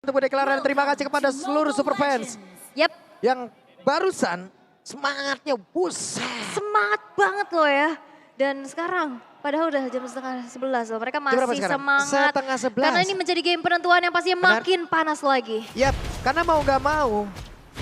Untuk deklarasi terima kasih kepada seluruh super fans. Yap, Yang barusan semangatnya buset. semangat banget loh ya. Dan sekarang padahal udah jam setengah 11 loh. Mereka berapa masih sekarang? semangat. Setengah 11. Karena ini menjadi game penentuan yang pastinya Benar. makin panas lagi. Yap, karena mau gak mau.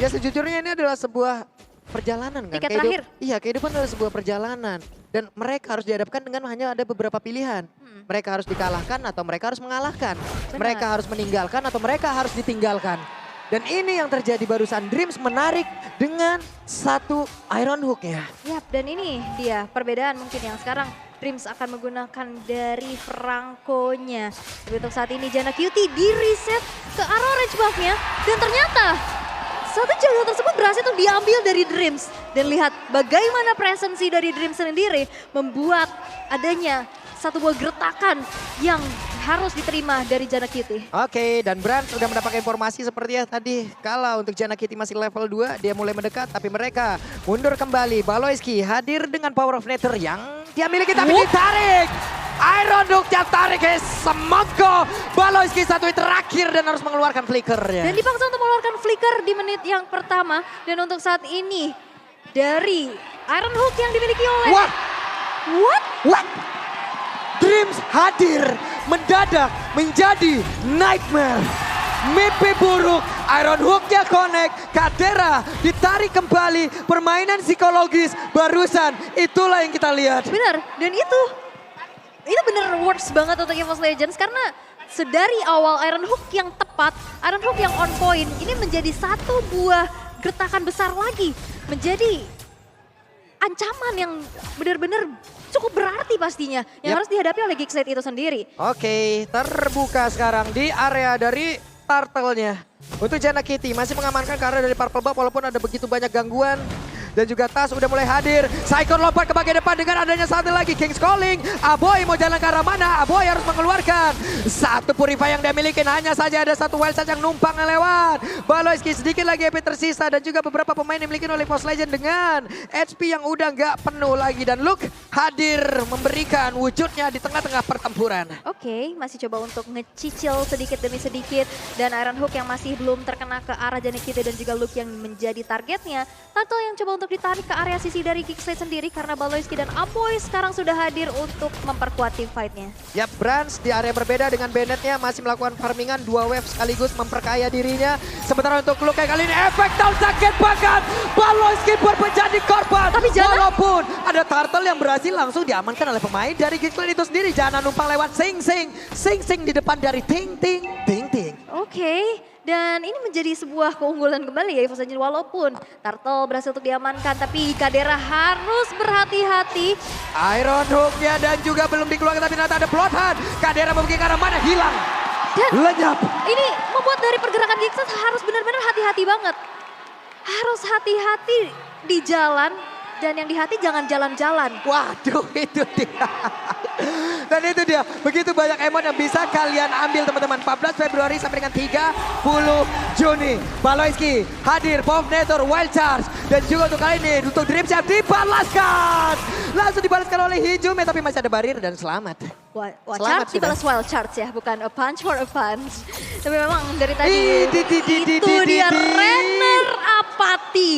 Ya sejujurnya ini adalah sebuah perjalanan kan. Tiket terakhir. Iya, kehidupan adalah sebuah perjalanan. Dan mereka harus dihadapkan dengan hanya ada beberapa pilihan. Mereka harus dikalahkan atau mereka harus mengalahkan. Benar. Mereka harus meninggalkan atau mereka harus ditinggalkan. Dan ini yang terjadi barusan. Dreams menarik dengan satu Iron Hook-nya. Yap, dan ini dia perbedaan mungkin yang sekarang Dreams akan menggunakan dari Franco-nya. Tapi untuk saat ini Jana Cutie di reset ke arah orange buff-nya. Dan ternyata satu jalur tersebut berhasil untuk diambil dari Dreams. Dan lihat bagaimana presensi dari Dreams sendiri membuat adanya satu buah gertakan yang harus diterima dari Jana Cutie. Oke, dan Brand sudah mendapatkan informasi seperti ya tadi. Kalau untuk Jana Cutie masih level 2, dia mulai mendekat. Tapi mereka mundur kembali. Baloyski hadir dengan Power of Nature yang dia miliki tapi ditarik. Iron Hook yang tarik semangko. Baloyski satu hit terakhir dan harus mengeluarkan flickernya. Dan dipaksa untuk mengeluarkan flicker di menit yang pertama. Dan untuk saat ini dari Iron Hook yang dimiliki oleh... What? What? What? Dreams hadir mendadak menjadi nightmare. Mimpi buruk, Iron Hook-nya connect, Kadera ditarik kembali, permainan psikologis barusan, itulah yang kita lihat. Benar, dan itu benar works banget untuk EVOS Legends karena sedari awal Iron Hook yang tepat, Iron Hook yang on point, ini menjadi satu buah gertakan besar lagi, menjadi ancaman yang benar-benar cukup berarti pastinya yang harus dihadapi oleh Geekslate itu sendiri. Oke, terbuka sekarang di area dari Turtle-nya. Untuk Jana Cutie masih mengamankan karena dari Purple Buff walaupun ada begitu banyak gangguan. Dan juga Tas udah mulai hadir. Saikon lompat ke bagian depan dengan adanya satu lagi King's Calling. Aboy mau jalan ke arah mana? Aboy harus mengeluarkan satu Purify yang dia miliki. Hanya saja ada satu Wild Shot yang numpang lewat. Baloyski sedikit lagi HP tersisa. Dan juga beberapa pemain yang dimiliki oleh EVOS Legend dengan HP yang udah nggak penuh lagi. Dan Luke hadir memberikan wujudnya di tengah-tengah pertempuran. Oke, masih coba untuk ngecicil sedikit demi sedikit. Dan Iron Hook yang masih belum terkena ke arah Jana Cutie dan juga Luke yang menjadi targetnya. Turtle yang coba untuk ditarik ke area sisi dari Geekslate sendiri karena Baloyski dan Aboy sekarang sudah hadir untuk memperkuat team fight-nya. Yap, Brands di area berbeda dengan Bennett-nya masih melakukan farmingan 2 wave sekaligus memperkaya dirinya. Sementara untuk Luke kali ini efek down sakit banget. Baloyski menjadi korban. Tapi walaupun ada Turtle yang berhasil langsung diamankan oleh pemain dari Geekslate itu sendiri. Jangan numpang lewat Sing-Sing di depan dari Ting-Ting. Oke. Dan ini menjadi sebuah keunggulan kembali ya EVOS Legends walaupun Turtle berhasil untuk diamankan tapi Kadera harus berhati-hati. Iron Hook-nya dan juga belum dikeluarkan tapi ternyata ada Bloodhound. Kadera membuka ke arah mana hilang. Dan Lenyap. ini membuat dari pergerakan Geekslate harus benar-benar hati-hati banget. Harus hati-hati di jalan dan yang di hati jangan jalan-jalan. Waduh, itu dia. Dan itu dia, begitu banyak emot yang bisa kalian ambil teman-teman. 14 Februari sampai dengan 30 Juni. Baloyski hadir, Power of Nature, Wild Charge. Dan juga untuk kali ini, untuk Dream Shot dibalaskan. Langsung dibalaskan oleh Hijume, tapi masih ada barir dan selamat. Wah, Selamat charge dibalas wild charge ya, bukan a punch for a punch. Tapi memang dari tadi itu dia Renner Apati.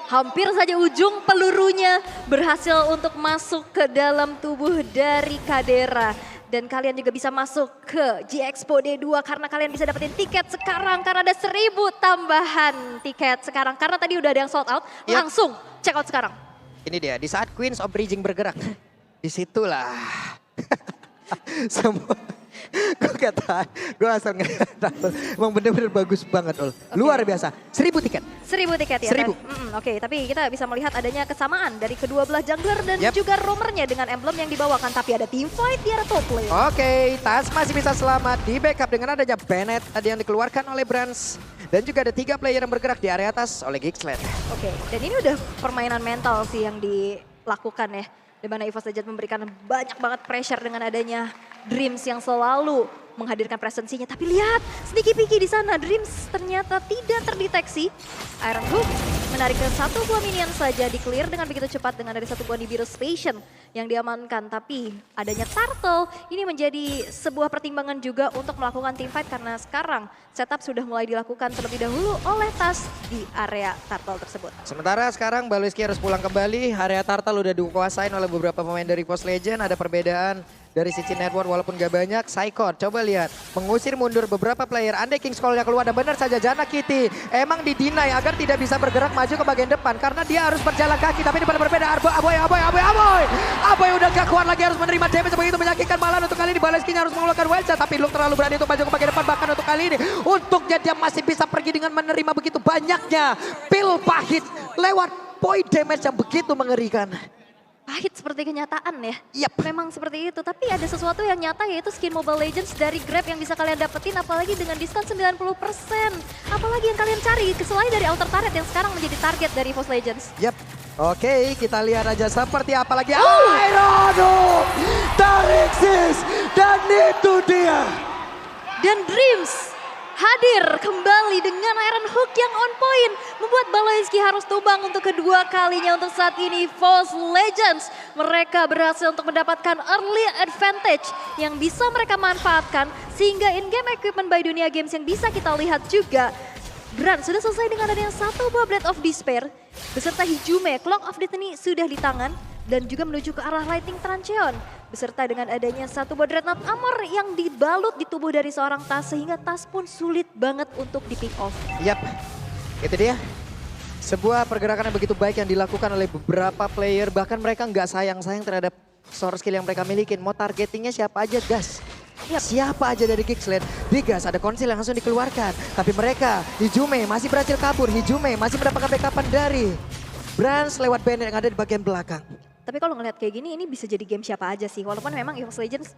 Hampir saja ujung pelurunya berhasil untuk masuk ke dalam tubuh dari Kadera. Dan kalian juga bisa masuk ke G-Expo D2 karena kalian bisa dapetin tiket sekarang. Karena ada 1000 tambahan tiket sekarang. Karena tadi udah ada yang sold out, langsung check out sekarang. Ini dia, di saat Queens of Bridging bergerak. Disitulah. Semua. Gue asal nggak tahu. Emang bener-bener bagus banget, Ul. Luar biasa. 1000 tiket. 1000 tiket ya. 1000. Oke, tapi kita bisa melihat adanya kesamaan dari kedua belah jungler dan juga roamernya dengan emblem yang dibawakan. Tapi ada team fight di area top lane. Oke, Tas masih bisa selamat di backup dengan adanya Bennett tadi yang dikeluarkan oleh Brands. Dan juga ada 3 player yang bergerak di area atas oleh Geekslate. Oke, dan ini udah permainan mental sih yang dilakukan ya. Di mana EVOS Legends memberikan banyak banget pressure dengan adanya Dreams yang selalu menghadirkan presensinya. Tapi lihat, sneaky peeky di sana. Dreams ternyata tidak terdeteksi. Iron Hook menarik ke satu buah minion saja, di clear dengan begitu cepat dengan dari satu buah Nibiru Station yang diamankan. Tapi adanya Turtle ini menjadi sebuah pertimbangan juga untuk melakukan teamfight karena sekarang setup sudah mulai dilakukan terlebih dahulu oleh Tas di area Turtle tersebut. Sementara sekarang Baloiski harus pulang kembali, area Turtle udah dikuasain oleh beberapa pemain dari Post Legend, ada perbedaan dari sisi network walaupun gak banyak. Saikot coba lihat, mengusir mundur beberapa player. Andai King Skull-nya keluar dan benar saja Jana Kitty emang didinai agar tidak bisa bergerak maju ke bagian depan karena dia harus berjalan kaki. Tapi ini pada berbeda, Aboy udah gak kuat lagi, harus menerima damage begitu menyakitkan. Malah untuk kali ini Baloiski harus mengeluarkan wild shot, tapi Luke terlalu berani untuk maju ke bagian depan. Bahkan untuk kali ini untuknya dia masih bisa pergi dengan menerima begitu banyaknya pil pahit lewat point damage yang begitu mengerikan. Pahit seperti kenyataan ya. Yap. Memang seperti itu, tapi ada sesuatu yang nyata yaitu skin Mobile Legends dari Grab yang bisa kalian dapetin apalagi dengan diskon 90%. Apalagi yang kalian cari selain dari Outer Turret yang sekarang menjadi target dari Post Legends. Yap. Oke, kita lihat aja seperti apa lagi. Irono, Tarixis, dan itu dia. Dan Dreams hadir kembali dengan Iron Hook yang on point. Membuat Baloiski harus tumbang untuk kedua kalinya untuk saat ini. Post Legends, mereka berhasil untuk mendapatkan early advantage yang bisa mereka manfaatkan. Sehingga in-game equipment by Dunia Games yang bisa kita lihat juga. Brand sudah selesai dengan adanya satu buah Blade of Despair. Beserta Hijume, Clock of Destiny sudah di tangan. Dan juga menuju ke arah Lightning Trancheon. Beserta dengan adanya satu buah Dreadnought Armor yang dibalut di tubuh dari seorang Tas. Sehingga Tas pun sulit banget untuk di pick off. Yap, itu dia. Sebuah pergerakan yang begitu baik yang dilakukan oleh beberapa player. Bahkan mereka nggak sayang-sayang terhadap source skill yang mereka miliki. Mau targetingnya siapa aja gas. Yap. Siapa aja dari Geeksland, digas, ada konsil yang langsung dikeluarkan. Tapi mereka, Hijume masih berhasil kabur. Hijume masih mendapatkan backupan dari Brands lewat Bennett yang ada di bagian belakang. Tapi kalau ngeliat kayak gini, ini bisa jadi game siapa aja sih. Walaupun memang EVOS Legends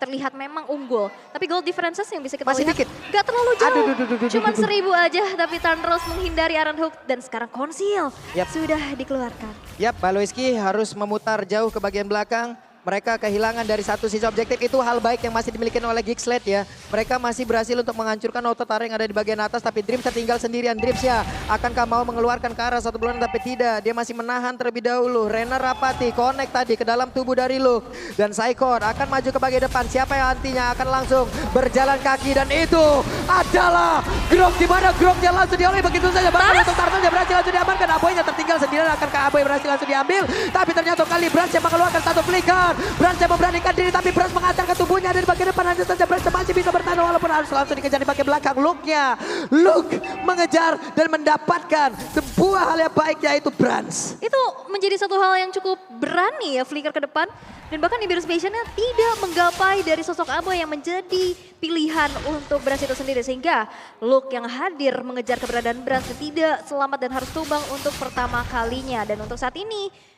terlihat memang unggul. Tapi goal differences yang bisa kita masih lihat dikit. Gak terlalu jauh. Cuman 1000 Aduh. aja. Tapi Tandros menghindari Iron Hook. Dan sekarang konsil sudah dikeluarkan. Yap, Baloiski harus memutar jauh ke bagian belakang. Mereka kehilangan dari satu sisi objektif, itu hal baik yang masih dimiliki oleh Geeksland ya. Mereka masih berhasil untuk menghancurkan auto turret yang ada di bagian atas, tapi Dreams tertinggal sendirian. Dreams ya, akankah mau mengeluarkan ke arah satu bulan, tapi tidak. Dia masih menahan terlebih dahulu. Renner Rapati connect tadi ke dalam tubuh dari Luke. Dan Saikor akan maju ke bagian depan. Siapa yang nantinya akan langsung berjalan kaki, dan itu adalah Grok, di mana Groknya langsung dioleh begitu saja. Bahkan untuk Turtle berhasil langsung diamankan. Aboynya tertinggal sendirian, akankah Aboy berhasil langsung diambil. Tapi ternyata kali Brands yang mengeluarkan satu flicker. Brands yang memberanikan diri, tapi Brands mengantar ke tubuhnya dari bagian depan. Hanya saja Brands masih bisa bertahan walaupun harus langsung dikejar di bagian belakang. Luke mengejar dan mendapatkan sebuah hal yang baik, yaitu Brands. Itu menjadi satu hal yang cukup berani ya, flicker ke depan. Dan bahkan Nibiru Space-nya tidak menggapai dari sosok Aboy yang menjadi pilihan untuk Brands itu sendiri. Sehingga Luke yang hadir mengejar keberadaan Brands tidak selamat dan harus tumbang untuk pertama kalinya. Dan untuk saat ini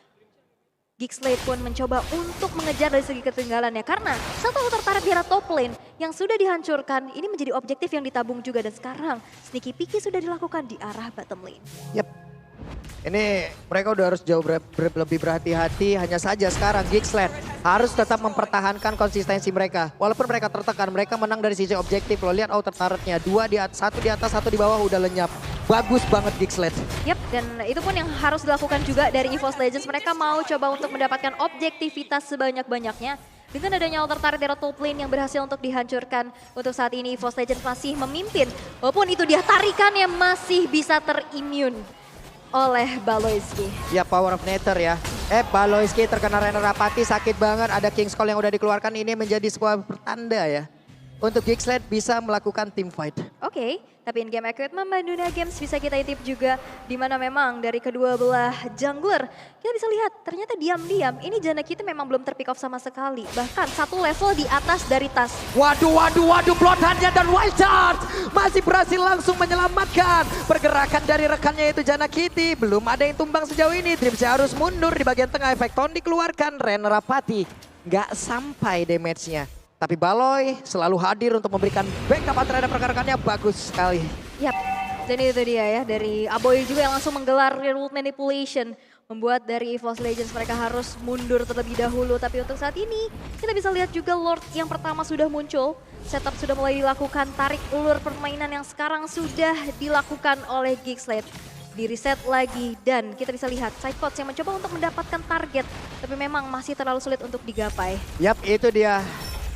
Geeksland pun mencoba untuk mengejar dari segi ketinggalannya. Karena satu outer turret di arah top lane yang sudah dihancurkan, ini menjadi objektif yang ditabung juga. Dan sekarang sneaky peeky sudah dilakukan di arah bottom lane. Yap. Ini mereka udah harus jauh lebih berhati-hati. Hanya saja sekarang Geeksland harus tetap mempertahankan konsistensi mereka. Walaupun mereka tertekan, mereka menang dari sisi objektif. Lo lihat outer turretnya, satu di atas, satu di bawah udah lenyap. Bagus banget Geeksland. Yap, dan itu pun yang harus dilakukan juga dari EVOS Legends. Mereka mau coba untuk mendapatkan objektivitas sebanyak-banyaknya. Dengan adanya outer turret dari top lane yang berhasil untuk dihancurkan. Untuk saat ini EVOS Legends masih memimpin. Walaupun itu dia tarikannya masih bisa terimmune oleh Baloiski. Ya, power of nature ya. Baloiski terkena Renner Rapati, sakit banget. Ada King's Call yang udah dikeluarkan, ini menjadi sebuah pertanda ya. Untuk Geeksland bisa melakukan team fight. Oke, tapi in-game equipment Dunia Games bisa kita intip juga. Dimana memang dari kedua belah jungler, kita bisa lihat ternyata diam-diam ini Jana kita memang belum terpick off sama sekali. Bahkan satu level di atas dari Tas. Waduh, Bloodhound-nya dan Wild Charge masih berhasil langsung menyelamatkan pergerakan dari rekannya itu Jana Kitty. Belum ada yang tumbang sejauh ini, Dreams harus mundur di bagian tengah. Efek Ton dikeluarkan, Renner Rapati nggak sampai damage-nya. Tapi Baloy selalu hadir untuk memberikan backup terhadap rekan-rekannya, bagus sekali. Yap, dan itu dia ya, dari Aboy juga yang langsung menggelar Rule Manipulation. Membuat dari EVOS Legends mereka harus mundur terlebih dahulu. Tapi untuk saat ini kita bisa lihat juga Lord yang pertama sudah muncul. Setup sudah mulai dilakukan, tarik ulur permainan yang sekarang sudah dilakukan oleh Geeksland. di reset lagi dan kita bisa lihat Psychots yang mencoba untuk mendapatkan target tapi memang masih terlalu sulit untuk digapai. Yap, itu dia.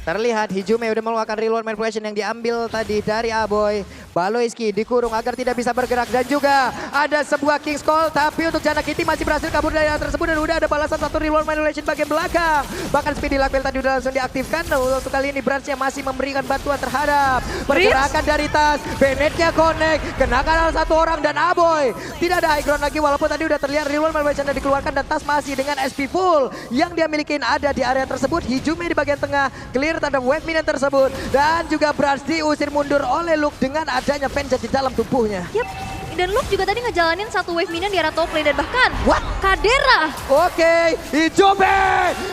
Terlihat Hijume udah melakukan reload manipulation yang diambil tadi dari Aboy. Baloiski dikurung agar tidak bisa bergerak dan juga ada sebuah King's Call tapi untuk Jana Kitty masih berhasil kabur dari hal tersebut dan udah ada balasan satu reload manipulation bagian belakang. Bahkan Speedy Lakbel tadi udah langsung diaktifkan. Untuk kali ini Branch yang masih memberikan bantuan terhadap pergerakan dari Tas. Bennett-nya connect, kenakan satu orang dan Aboy. Tidak ada high ground lagi walaupun tadi udah terlihat reload manipulation yang dikeluarkan dan Tas masih dengan SP full yang dia miliki ada di area tersebut. Hijume di bagian tengah, clear terhadap wave minion tersebut dan juga Branch diusir mundur oleh Luke dengan adanya Vengeance di dalam tubuhnya. Yap, dan Luke juga tadi ngejalanin satu wave minion di area top lane dan bahkan Kadera. Oke, Hijume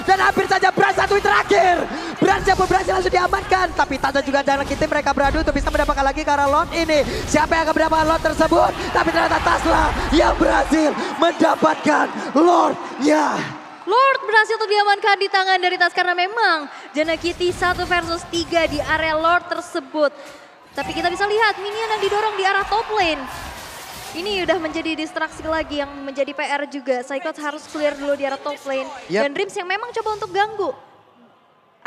dan hampir saja Branch satu terakhir. Branch yang berhasil langsung diamankan tapi Tata juga Jana Kitty mereka beradu untuk bisa mendapatkan lagi karena Lord ini. Siapa yang akan mendapatkan Lord tersebut? Tapi ternyata Tasla yang berhasil mendapatkan Lordnya. Lord berhasil untuk diamankan di tangan dari Tas karena memang Jana Kitty 1 versus 3 di area Lord tersebut. Tapi kita bisa lihat minion yang didorong di arah top lane. Ini udah menjadi distraksi lagi yang menjadi PR juga. Psychots harus clear dulu di arah top lane. Yep. Dan Dreams yang memang coba untuk ganggu.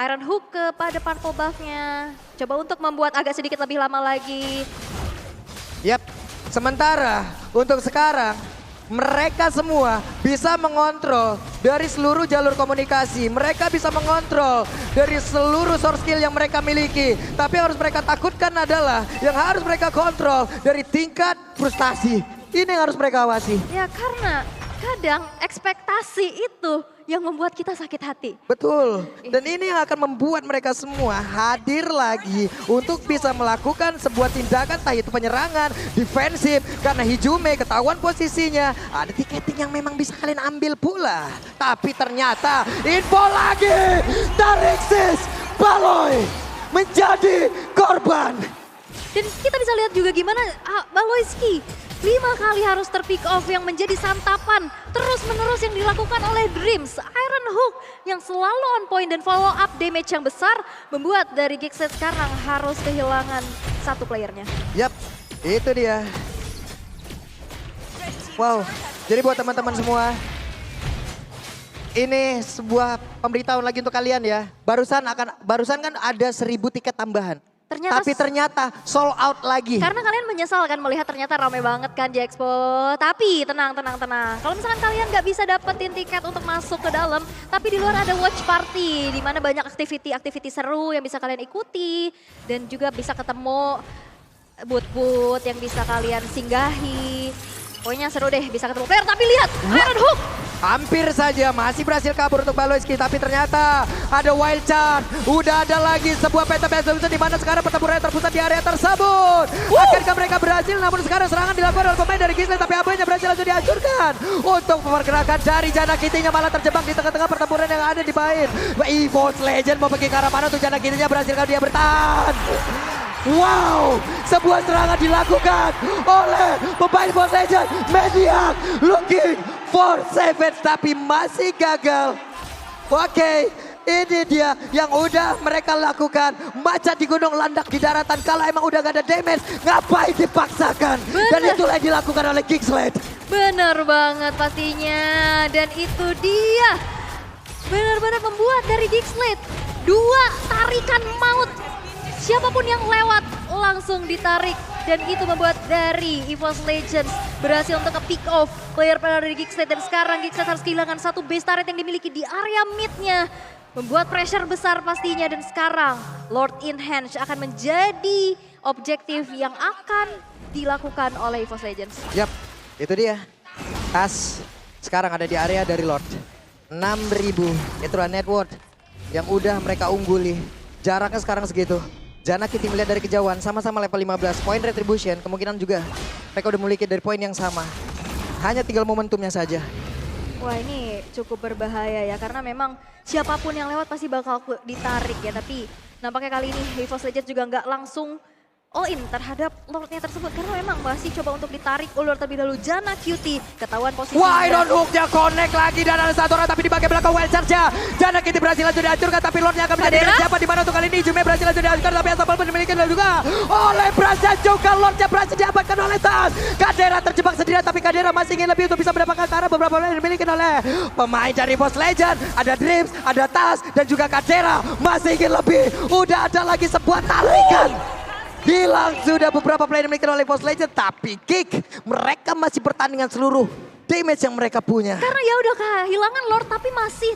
Iron Hook kepada purple buff-nya. Coba untuk membuat agak sedikit lebih lama lagi. Yap, sementara untuk sekarang mereka semua bisa mengontrol dari seluruh jalur komunikasi. Mereka bisa mengontrol dari seluruh source skill yang mereka miliki. Tapi yang harus mereka takutkan adalah yang harus mereka kontrol dari tingkat frustasi. Ini yang harus mereka awasi. Ya karena kadang ekspektasi itu yang membuat kita sakit hati. Betul. Dan ini yang akan membuat mereka semua hadir lagi untuk bisa melakukan sebuah tindakan entah itu penyerangan, defensif. Karena Hijume ketahuan posisinya. Ada tiketing yang memang bisa kalian ambil pula. Tapi ternyata info lagi. Tarixis Baloy menjadi korban. Dan kita bisa lihat juga gimana Baloiski 5 kali harus terpick off yang menjadi santapan terus-menerus yang dilakukan oleh Dreams. Iron Hook yang selalu on point dan follow up damage yang besar membuat dari Gigset sekarang harus kehilangan satu playernya. Yap, itu dia. Wow, jadi buat teman-teman semua, ini sebuah pemberitahuan lagi untuk kalian ya. Barusan kan ada 1000 tiket tambahan. Ternyata sold out lagi. Karena kalian menyesal kan melihat ternyata ramai banget kan di Expo. Tapi tenang. Kalau misalkan kalian nggak bisa dapetin tiket untuk masuk ke dalam, tapi di luar ada watch party di mana banyak aktiviti seru yang bisa kalian ikuti dan juga bisa ketemu booth-booth yang bisa kalian singgahi. Pokoknya seru deh bisa ketemu player, tapi lihat Iron Hook. Hampir saja masih berhasil kabur untuk Baloiski, tapi ternyata ada wild charge. Udah ada lagi sebuah peta solution di mana sekarang pertempuran terpusat di area tersebut. Akankah mereka berhasil? Namun sekarang serangan dilakukan oleh pemain dari Gislet, tapi Aboynya berhasil langsung dihancurkan. Untuk pergerakan dari Jana Kitty-nya malah terjebak di tengah-tengah pertempuran yang ada di Bain. EVOS Legend mau pergi ke arah mana untuk Jana Kitty-nya berhasil kalau dia bertahan. Wow, sebuah serangan dilakukan oleh pemain Force Legend. Mediak looking for savage tapi masih gagal. Oke, ini dia yang udah mereka lakukan. Macan di gunung, landak di daratan. Kalau emang udah gak ada damage, ngapain dipaksakan? Dan itulah yang dilakukan oleh Kingslade. Bener banget pastinya. Dan itu dia benar-benar membuat dari Kingslade 2 tarikan maut. Siapapun yang lewat langsung ditarik. Dan itu membuat dari EVOS Legends berhasil untuk ke-pick off player dari Gigslade. Dan sekarang Gigslade harus kehilangan satu base turret yang dimiliki di area mid-nya. Membuat pressure besar pastinya. Dan sekarang Lord Enhance akan menjadi objektif yang akan dilakukan oleh EVOS Legends. Yap, itu dia. Tas sekarang ada di area dari Lord. 6.000 itulah net worth yang udah mereka ungguli. Jaraknya sekarang segitu. Jana Kitty melihat dari kejauhan, sama-sama level 15. Point retribution, kemungkinan juga mereka udah memiliki dari poin yang sama. Hanya tinggal momentumnya saja. Wah ini cukup berbahaya ya, karena memang siapapun yang lewat pasti bakal ditarik ya. Tapi nampaknya kali ini EVOS Legends juga nggak langsung all in terhadap Lordnya tersebut. Karena memang masih coba untuk ditarik ulur terlebih dahulu. Jana Cutie ketahuan posisi. Wah, Iron Hook-nya connect lagi dan ada satu orang tapi di bagian belakang wild charge-nya. Jana Cutie berhasil langsung dihancurkan tapi Lordnya akan menjadi siapa di mana untuk kali ini. Jume berhasil langsung dihancurkan tapi Asapal pun dimiliki juga oleh Brasa juga. Lordnya berhasil diamankan oleh Tas. Kadera terjebak sendirian tapi Kadera masih ingin lebih untuk bisa mendapatkan ke arah beberapa yang dimiliki oleh pemain dari Boss Legend. Ada Dreams, ada Tas dan juga Kadera masih ingin lebih. Udah ada lagi sebuah tarikan. Hilang sudah beberapa player dimiliki oleh Boss Legend, tapi Geek mereka masih bertandingan seluruh damage yang mereka punya. Karena ya udah kehilangan Lord tapi masih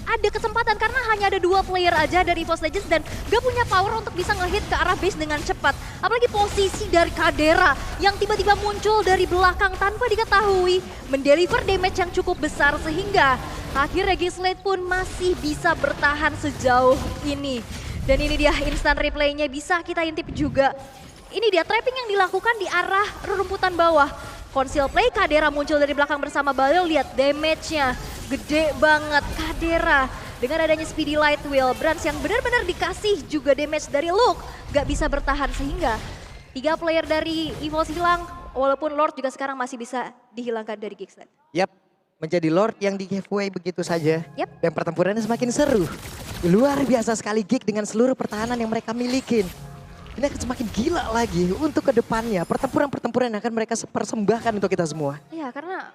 ada kesempatan karena hanya ada 2 player aja dari Boss Legends dan gak punya power untuk bisa ngehit ke arah base dengan cepat. Apalagi posisi dari Kadera yang tiba-tiba muncul dari belakang tanpa diketahui, mendeliver damage yang cukup besar sehingga akhirnya Geekslate pun masih bisa bertahan sejauh ini. Dan ini dia instant replaynya bisa kita intip juga. Ini dia trapping yang dilakukan di arah rerumputan bawah. Conceal play, Kadera muncul dari belakang bersama Baleo. Lihat damage-nya gede banget. Kadera dengan adanya Speedy Light Wheel. Brans yang benar-benar dikasih juga damage dari Luke. Gak bisa bertahan sehingga 3 player dari EVOS hilang. Walaupun Lord juga sekarang masih bisa dihilangkan dari Geekslate. Yap, menjadi Lord yang di giveaway begitu saja. Yap. Dan pertempurannya semakin seru. Luar biasa sekali Geek dengan seluruh pertahanan yang mereka milikin. Ini akan semakin gila lagi untuk kedepannya. Pertempuran-pertempuran yang akan mereka persembahkan untuk kita semua. Iya, karena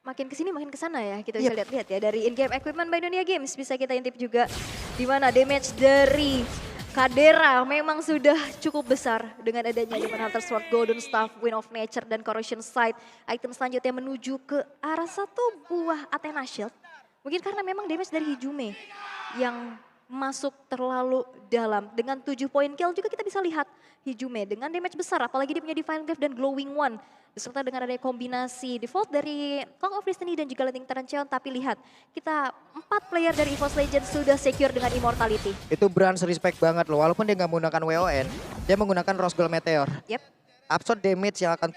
makin kesini makin kesana ya. Kita bisa lihat-lihat ya dari in-game equipment by Dunia Games. Bisa kita intip juga di mana damage dari Kadera memang sudah cukup besar dengan adanya Human Hunter Sword, Golden Staff, Wind of Nature, dan Corrosion Sight. Item selanjutnya menuju ke arah satu buah Athena Shield. Mungkin karena memang damage dari Hijume yang masuk terlalu dalam. Dengan 7 poin kill juga kita bisa lihat Hijume dengan damage besar. Apalagi dia punya Divine Glaive dan Glowing One. Beserta dengan adanya kombinasi default dari Call of Destiny dan juga Lightning Trancheon. Tapi lihat, kita 4 player dari EVOS Legends sudah secure dengan Immortality. Itu Brans respect banget loh. Walaupun dia nggak menggunakan WON, dia menggunakan Rose Gold Meteor. Yep. Absorb damage yang akan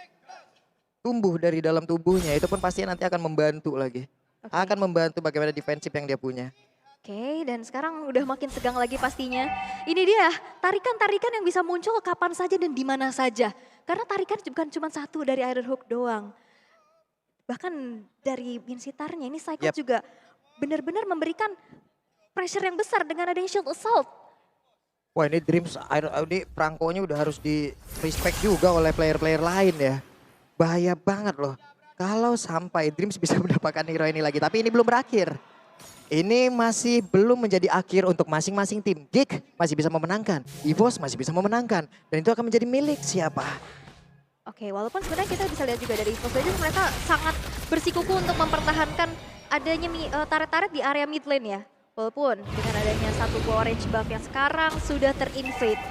tumbuh dari dalam tubuhnya. Itu pun pasti nanti akan membantu lagi. Akan membantu bagaimana defensif yang dia punya. Oke, dan sekarang udah makin segang lagi pastinya. Ini dia, tarikan-tarikan yang bisa muncul kapan saja dan di mana saja. Karena tarikan bukan cuma satu dari Iron Hook doang. Bahkan dari Minsitarnya, ini Psycho juga benar-benar memberikan pressure yang besar dengan adanya Shield Assault. Wah, ini Dreams, ini perangkonya udah harus di respect juga oleh player-player lain ya. Bahaya banget loh. Kalau sampai Dreams bisa mendapatkan hero ini lagi, tapi ini belum berakhir. Ini masih belum menjadi akhir untuk masing-masing tim. Geek masih bisa memenangkan, EVOS masih bisa memenangkan. Dan itu akan menjadi milik siapa? Oke, walaupun sebenarnya kita bisa lihat juga dari EVOS Legends mereka sangat bersikukuh untuk mempertahankan adanya turret-turret di area mid lane ya. Walaupun dengan adanya satu buah orange buff yang sekarang sudah terinvade.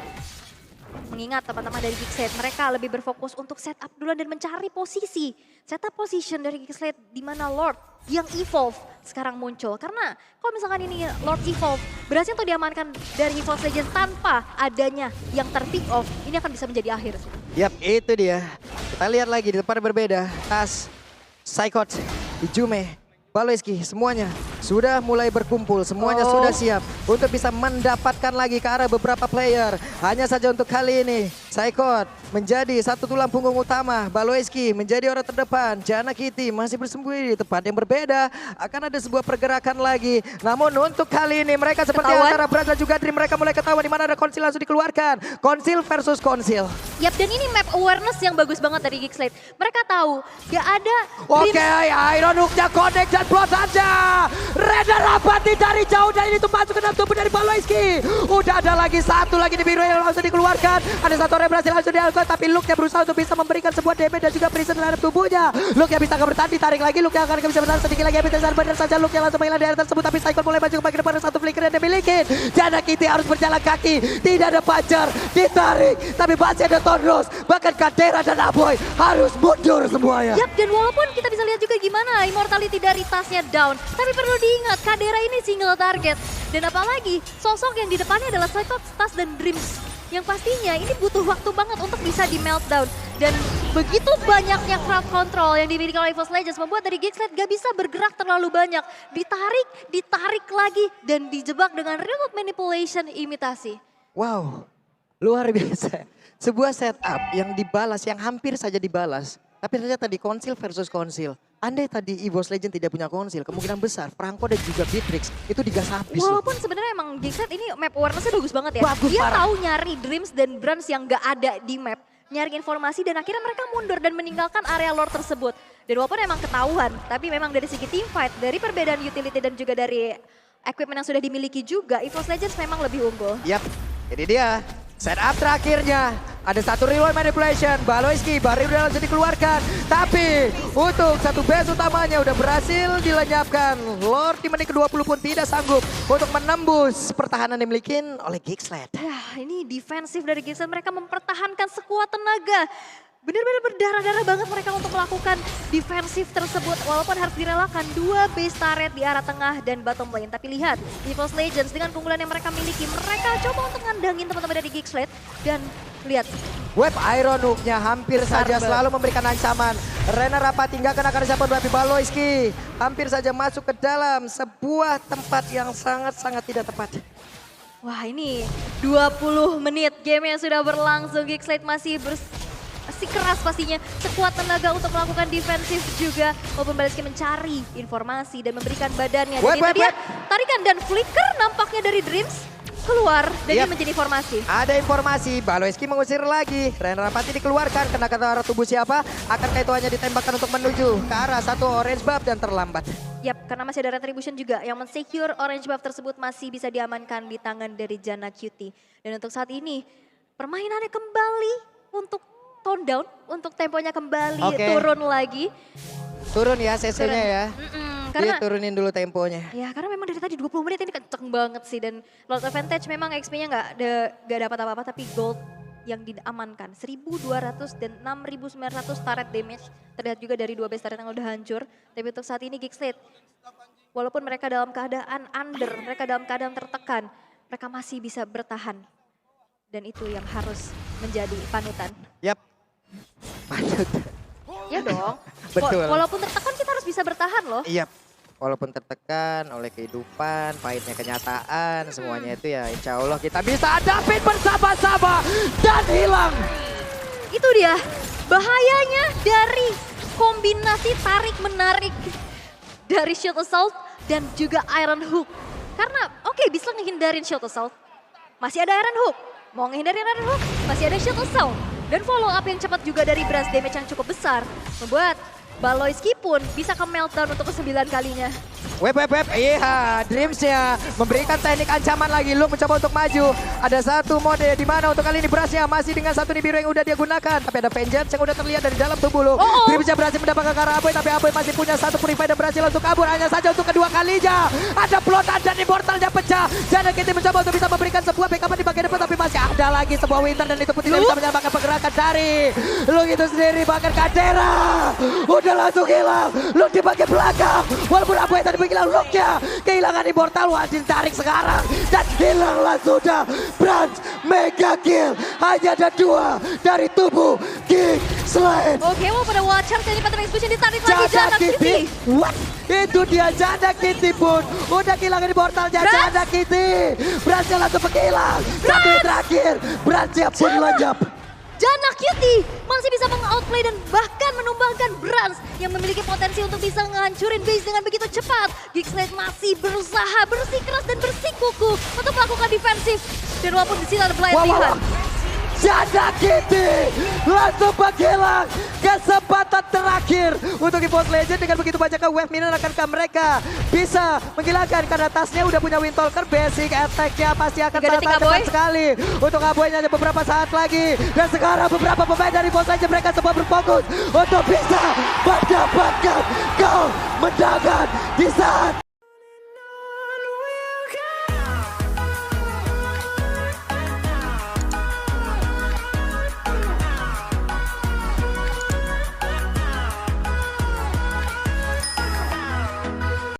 Mengingat teman-teman dari Geekslate, mereka lebih berfokus untuk setup duluan dan mencari posisi. Setup position dari Geekslate di mana Lord yang evolve sekarang muncul. Karena kalau misalkan ini Lord evolve berhasil tuh diamankan dari EVOS Legends tanpa adanya yang terpick off, ini akan bisa menjadi akhir. Yap, itu dia. Kita lihat lagi di tempat yang berbeda. Tas, Psychot, Hijume, Baloeski, semuanya sudah mulai berkumpul, semuanya sudah siap untuk bisa mendapatkan lagi ke arah beberapa player. Hanya saja untuk kali ini, Psychot menjadi satu tulang punggung utama, Baloeski menjadi orang terdepan, Jana Kitty masih bersembunyi di tempat yang berbeda. Akan ada sebuah pergerakan lagi, namun untuk kali ini mereka seperti antara Brans dan juga Dream, mereka mulai ketahuan di mana ada Conceal langsung dikeluarkan. Conceal versus Conceal. Yap, dan ini map awareness yang bagus banget dari Geekslate. Mereka tahu gak ada Oke, Iron Hook-nya connect dan plot saja. Reda rapati dari jauh dan ini tuh masuk ke dalam tubuh dari Baloeski. Udah ada lagi satu lagi di biru yang langsung dikeluarkan. Ada satu orang yang berhasil langsung diangkut, tapi Luke-nya berusaha untuk bisa memberikan sebuah damage dan juga prison terhadap tubuhnya. Luke-nya bisa bertahan, ditarik lagi. Luke-nya akan bisa bertahan sedikit lagi. Benar saja Luke-nya langsung menghilang dari tersebut, tapi Psycho mulai maju ke depan satu flicker yang dimiliki. Jana Kitty harus berjalan kaki. Tidak ada pajar, ditarik. Tapi masih ada Tonros. Bahkan Kadera dan Aboy harus mundur semuanya. Yap, dan walaupun kita bisa lihat juga gimana immortality dari tasnya down, tapi perlu diingat Kadera ini single target. Dan apalagi sosok yang di depannya adalah Psycho, Tas, dan Dreams. Yang pastinya ini butuh waktu banget untuk bisa di meltdown. Dan begitu banyaknya crowd control yang dimiliki oleh EVOS Legends membuat dari Geekslate gak bisa bergerak terlalu banyak. Ditarik lagi, dan dijebak dengan remote manipulation imitasi. Wow, Luar biasa. Sebuah setup yang dibalas, yang hampir saja dibalas. Tapi ternyata di konsil versus konsil. Andai tadi EVOS Legend tidak punya konsil, kemungkinan besar Franco dan juga Beatrix itu digas habis loh. Walaupun sebenarnya emang Gixet ini map awareness-nya bagus banget ya. Bagus, Dia parah. tahu nyari Dreams dan Brans yang gak ada di map. Nyari informasi dan akhirnya mereka mundur dan meninggalkan area lore tersebut. Dan walaupun emang ketahuan, tapi memang dari segi team fight, dari perbedaan utility dan juga dari equipment yang sudah dimiliki juga, EVOS Legends memang lebih unggul. Yap, jadi dia setup terakhirnya. Ada satu rewind manipulation, Baloyski baru udah langsung dikeluarkan. Tapi untuk satu base utamanya udah berhasil dilenyapkan. Lord di menit ke-20 pun tidak sanggup untuk menembus pertahanan yang dimiliki oleh Gixlet. Ya, ini defensif dari Gixet, mereka mempertahankan sekuat tenaga. Benar-benar berdarah-darah banget mereka untuk melakukan defensif tersebut. Walaupun harus direlakan 2 base turret di arah tengah dan bottom lane. Tapi lihat, EVOS Legends dengan keunggulan yang mereka miliki, mereka coba untuk ngandangin teman-teman dari Gixlet. Dan lihat, Web Iron Hook-nya hampir saja selalu memberikan ancaman. Rena Rapat tinggalkan akan disiapkan oleh Baloyski. Hampir saja masuk ke dalam sebuah tempat yang sangat-sangat tidak tepat. wah ini 20 menit game yang sudah berlangsung. Gixlet masih keras pastinya, sekuat tenaga untuk melakukan defensif juga. Walaupun Baloyski mencari informasi dan memberikan badannya. Dan itu dia tarikan dan flicker nampaknya dari Dreams keluar dan dia menjadi informasi. Ada informasi, Baloyski mengusir lagi. Rena Rapati dikeluarkan, kena ke arah tubuh siapa? Akan kaituannya ditembakkan untuk menuju ke arah satu orange buff dan terlambat. Yap, karena masih ada retribution juga yang mensecure orange buff tersebut masih bisa diamankan di tangan dari Janna Cutie. Dan untuk saat ini permainannya kembali untuk tone down, untuk temponya kembali turun lagi. Turun ya CC-nya ya. Karena dia turunin dulu temponya. Ya karena memang dari tadi 20 menit ini kenceng banget sih. Dan Lord Advantage memang XP-nya nggak dapat apa-apa, tapi gold yang diamankan 1.200 dan 6.900 turret damage. Terlihat juga dari 2 base turret yang udah hancur. Tapi untuk saat ini Gixlet, walaupun mereka dalam keadaan under, mereka dalam keadaan tertekan, mereka masih bisa bertahan. Dan itu yang harus menjadi panutan. Yap, panutan. Ya dong. Betul. Walaupun tertekan kita harus bisa bertahan loh. Iya, walaupun tertekan oleh kehidupan, pahitnya kenyataan, semuanya itu ya insya Allah kita bisa hadapin bersama-sama dan hilang. Itu dia bahayanya dari kombinasi tarik-menarik dari Shield Assault dan juga Iron Hook. Karena oke, bisa ngehindarin Shield Assault, masih ada Iron Hook. Mau ngehindarin Iron Hook, masih ada Shield Assault. Dan follow up yang cepat juga dari Brans, damage yang cukup besar membuat Baloyski pun bisa ke meltdown untuk ke-9 kalinya. Web, iya, Dreams-nya memberikan teknik ancaman lagi. Luke mencoba untuk maju. Ada satu mode di mana untuk kali ini Brasnya masih dengan satu biru yang udah dia gunakan. Tapi ada Vengeance yang udah terlihat dari dalam tubuh Luke. Dreams-nya berhasil mendapatkan ke arah Aboy, tapi Aboy masih punya satu purify dan berhasil untuk kabur. Hanya saja untuk kedua kalinya. Ada Plotan dan Immortalnya pecah. Jangan Kitty mencoba untuk bisa memberikan sebuah backup di bagian depan, tapi masih ada lagi sebuah Winter dan itu pun tidak bisa menyamakan pergerakan dari Luke itu sendiri. Bahkan Kadera udah langsung hilang. Luke di bagian belakang. Walaupun Aboy tadi hilang Luke-nya, kehilangan Immortal, wajib tarik sekarang dan hilanglah sudah. Brans mega kill, hanya ada 2 dari tubuh Gixlet. Oke, mau pada watcher jadi pattern execution ditarik lagi Janna Cutie. What? Itu dia Janna Cutie pun udah kehilangan Immortalnya. Janna Cutie, Bransnya langsung menghilang. Tapi terakhir Bransnya pun lenyap. Janna Cutie masih bisa meng-outplay dan bahkan menumbangkan Brans yang memiliki potensi untuk bisa ngancurin base dengan begitu cepat. Gixlet masih berusaha bersikeras dan bersikukuh untuk melakukan defensif. Dan walaupun di sini ada Blind Lihan. Janna Cutie langsung menghilang kesempatan terakhir untuk EVOS Legends. Dengan begitu banyaknya wave minion akankah mereka bisa menghilangkan, karena tasnya udah punya Windtalker, basic attack-nya pasti akan sangat cepat sekali. Untuk Aboy-nya hanya beberapa saat lagi, dan sekarang beberapa pemain dari EVOS Legends mereka semua berfokus untuk bisa mendapatkan gol mendarat di saat